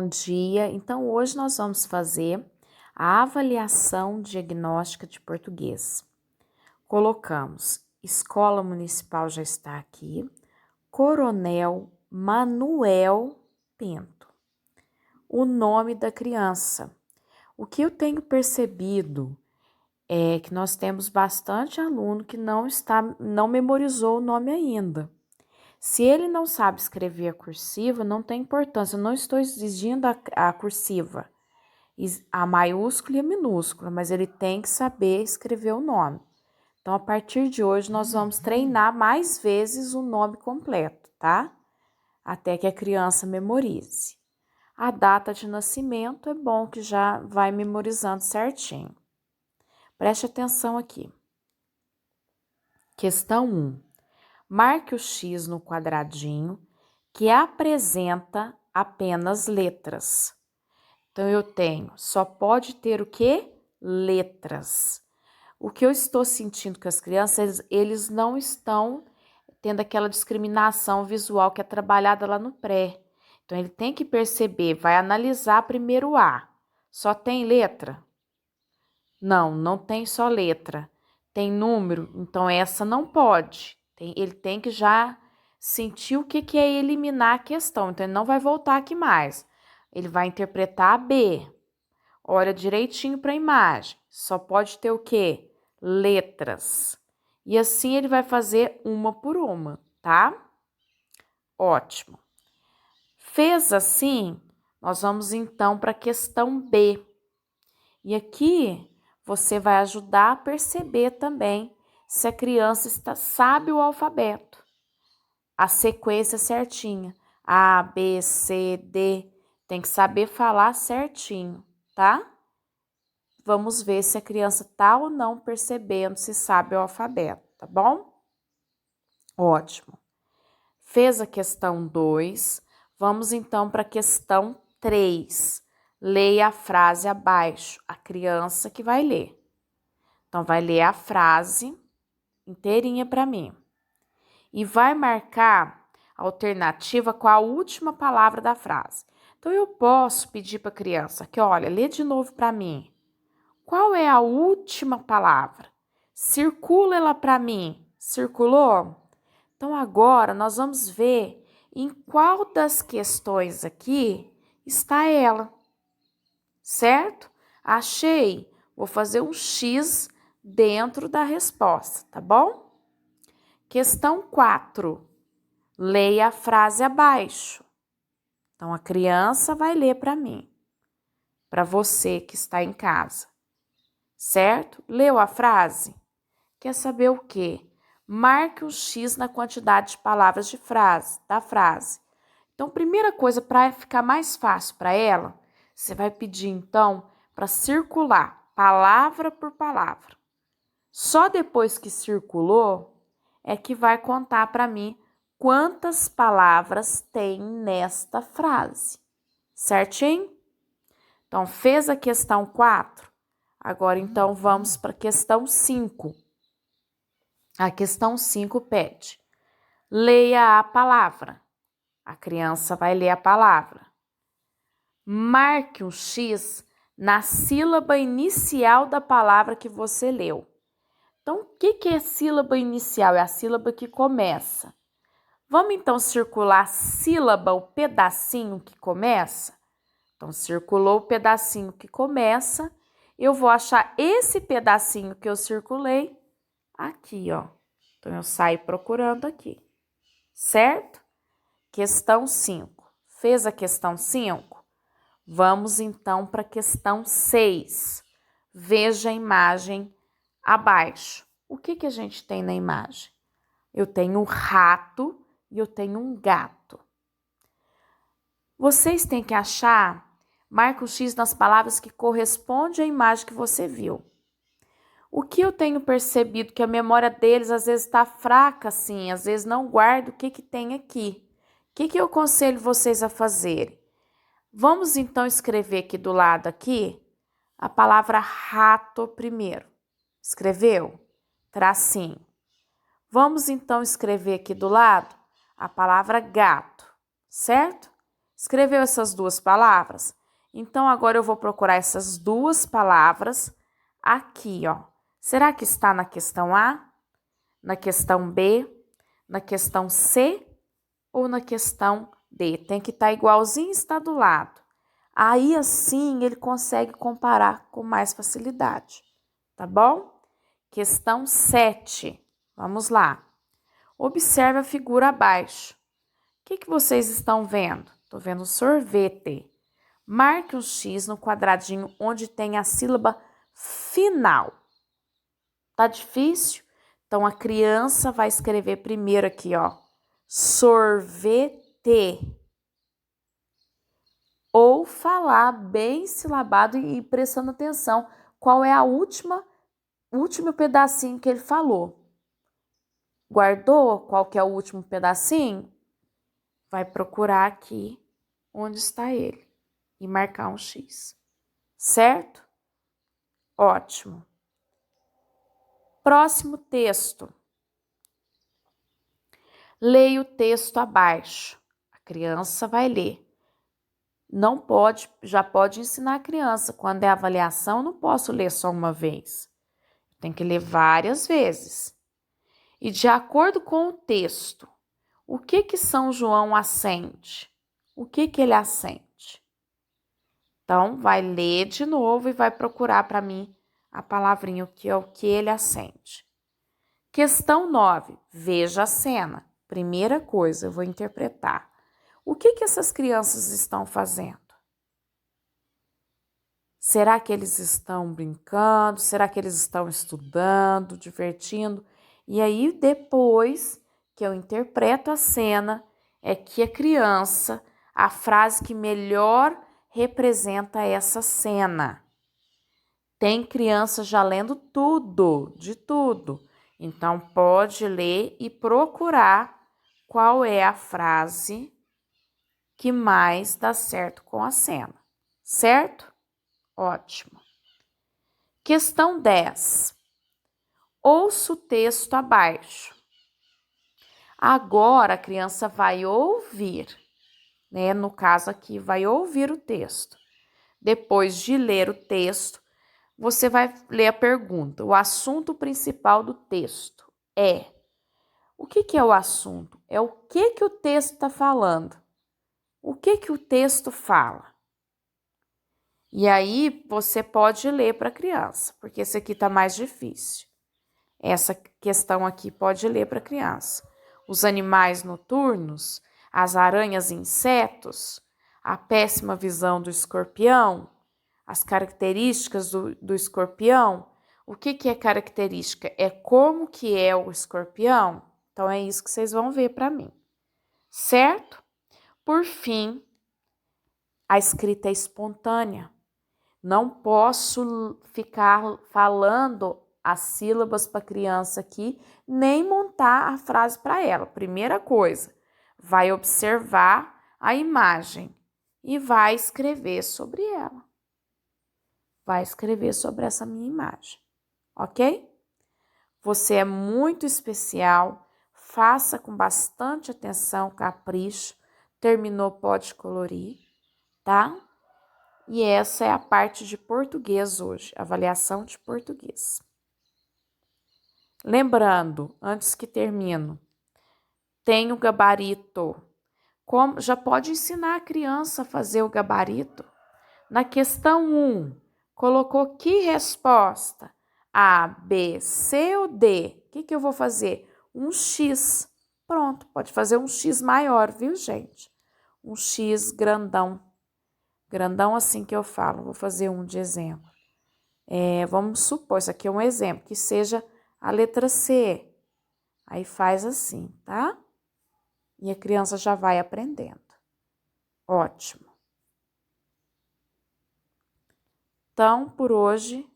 bom dia. Então, hoje nós vamos fazer a avaliação diagnóstica de português. Colocamos Escola Municipal já está aqui, Coronel Manuel Pinto. O nome da criança. O que eu tenho percebido é que nós temos bastante aluno que não memorizou o nome ainda. Se ele não sabe escrever a cursiva, não tem importância. Eu não estou exigindo a cursiva, a maiúscula e a minúscula, mas ele tem que saber escrever o nome. Então, a partir de hoje, nós vamos treinar mais vezes o nome completo, tá? Até que a criança memorize. A data de nascimento é bom que já vai memorizando certinho. Preste atenção aqui. Questão 1. Marque o X no quadradinho que apresenta apenas letras. Então, eu tenho, só pode ter o quê? Letras. O que eu estou sentindo com as crianças, eles não estão tendo aquela discriminação visual que é trabalhada lá no pré. Então, ele tem que perceber, vai analisar primeiro o A. Só tem letra? Não, não tem só letra. Tem número? Então, essa não pode. Ele tem que já sentir o que é eliminar a questão. Então, ele não vai voltar aqui mais. Ele vai interpretar a B. Olha direitinho para a imagem. Só pode ter o quê? Letras. E assim ele vai fazer uma por uma, tá? Ótimo. Fez assim, nós vamos então para a questão B. E aqui você vai ajudar a perceber também se a criança sabe o alfabeto, a sequência certinha, A, B, C, D, tem que saber falar certinho, tá? Vamos ver se a criança tá ou não percebendo se sabe o alfabeto, tá bom? Ótimo. Fez a questão 2, vamos então para a questão 3. Leia a frase abaixo, a criança que vai ler. Então, vai ler a frase inteirinha para mim. E vai marcar a alternativa com a última palavra da frase. Então, eu posso pedir para a criança que, olha, lê de novo para mim. Qual é a última palavra? Circula ela para mim. Circulou? Então, agora nós vamos ver em qual das questões aqui está ela. Certo? Achei. Vou fazer um X dentro da resposta, tá bom? Questão 4. Leia a frase abaixo. Então, a criança vai ler para mim, para você que está em casa. Certo? Leu a frase? Quer saber o quê? Marque um X na quantidade de palavras da frase. Então, primeira coisa, para ficar mais fácil para ela, você vai pedir, então, para circular palavra por palavra. Só depois que circulou, é que vai contar para mim quantas palavras tem nesta frase. Certinho? Então, fez a questão 4? Agora, então, vamos para a questão 5. A questão 5 pede: leia a palavra. A criança vai ler a palavra. Marque um X na sílaba inicial da palavra que você leu. Então, o que é sílaba inicial? É a sílaba que começa. Vamos, então, circular a sílaba, o pedacinho que começa? Então, circulou o pedacinho que começa. Eu vou achar esse pedacinho que eu circulei aqui, ó. Então, eu saio procurando aqui, certo? Questão 5. Fez a questão 5? Vamos, então, para a questão 6. Veja a imagem abaixo. O que a gente tem na imagem? Eu tenho um rato e eu tenho um gato. Vocês têm que achar, marca o X nas palavras que correspondem à imagem que você viu. O que eu tenho percebido que a memória deles às vezes está fraca, assim, às vezes não guarda o que tem aqui. O que eu aconselho vocês a fazerem? Vamos então escrever aqui do lado aqui a palavra rato primeiro. Escreveu? Tracinho. Vamos então escrever aqui do lado a palavra gato, certo? Escreveu essas duas palavras? Então, agora eu vou procurar essas duas palavras aqui, ó. Será que está na questão A, na questão B, na questão C ou na questão D? Tem que estar igualzinho, está do lado. Aí, assim, ele consegue comparar com mais facilidade, tá bom? Questão 7. Vamos lá. Observe a figura abaixo. O que vocês estão vendo? Estou vendo sorvete. Marque um X no quadradinho onde tem a sílaba final. Tá difícil? Então, a criança vai escrever primeiro aqui, ó. Sorvete. Ou falar bem silabado e prestando atenção qual é a último pedacinho que ele falou. Guardou qual que é o último pedacinho? Vai procurar aqui onde está ele e marcar um X. Certo? Ótimo. Próximo texto. Leia o texto abaixo. A criança vai ler. Não pode, já pode ensinar a criança. Quando é avaliação, não posso ler só uma vez. Tem que ler várias vezes. E de acordo com o texto, o que São João acende? O que ele acende? Então, vai ler de novo e vai procurar para mim a palavrinha, que é o que ele acende. Questão 9. Veja a cena. Primeira coisa, eu vou interpretar. O que essas crianças estão fazendo? Será que eles estão brincando? Será que eles estão estudando, divertindo? E aí, depois que eu interpreto a cena, é que a frase que melhor representa essa cena. Tem criança já lendo tudo, de tudo. Então, pode ler e procurar qual é a frase que mais dá certo com a cena, certo? Ótimo. Questão 10. Ouça o texto abaixo. Agora a criança vai ouvir, né? No caso aqui, vai ouvir o texto. Depois de ler o texto, você vai ler a pergunta. O assunto principal do texto é... O que é o assunto? É o que o texto está falando. O que o texto fala? E aí você pode ler para a criança, porque esse aqui está mais difícil. Essa questão aqui pode ler para a criança. Os animais noturnos, as aranhas e insetos, a péssima visão do escorpião, as características do escorpião. O que é característica? É como que é o escorpião? Então, é isso que vocês vão ver para mim. Certo? Por fim, a escrita é espontânea. Não posso ficar falando as sílabas para a criança aqui, nem montar a frase para ela. Primeira coisa, vai observar a imagem e vai escrever sobre ela. Vai escrever sobre essa minha imagem, ok? Você é muito especial, faça com bastante atenção, capricho. Terminou, pode colorir, tá? E essa é a parte de português hoje, avaliação de português. Lembrando, antes que termino, tem o gabarito. Já pode ensinar a criança a fazer o gabarito. Na questão 1, colocou que resposta? A, B, C ou D? O que eu vou fazer? Um X. Pronto, pode fazer um X maior, viu, gente? Um X grandão. Grandão assim que eu falo. Vou fazer um de exemplo. Vamos supor, isso aqui é um exemplo, que seja a letra C. Aí faz assim, tá? E a criança já vai aprendendo. Ótimo. Então, por hoje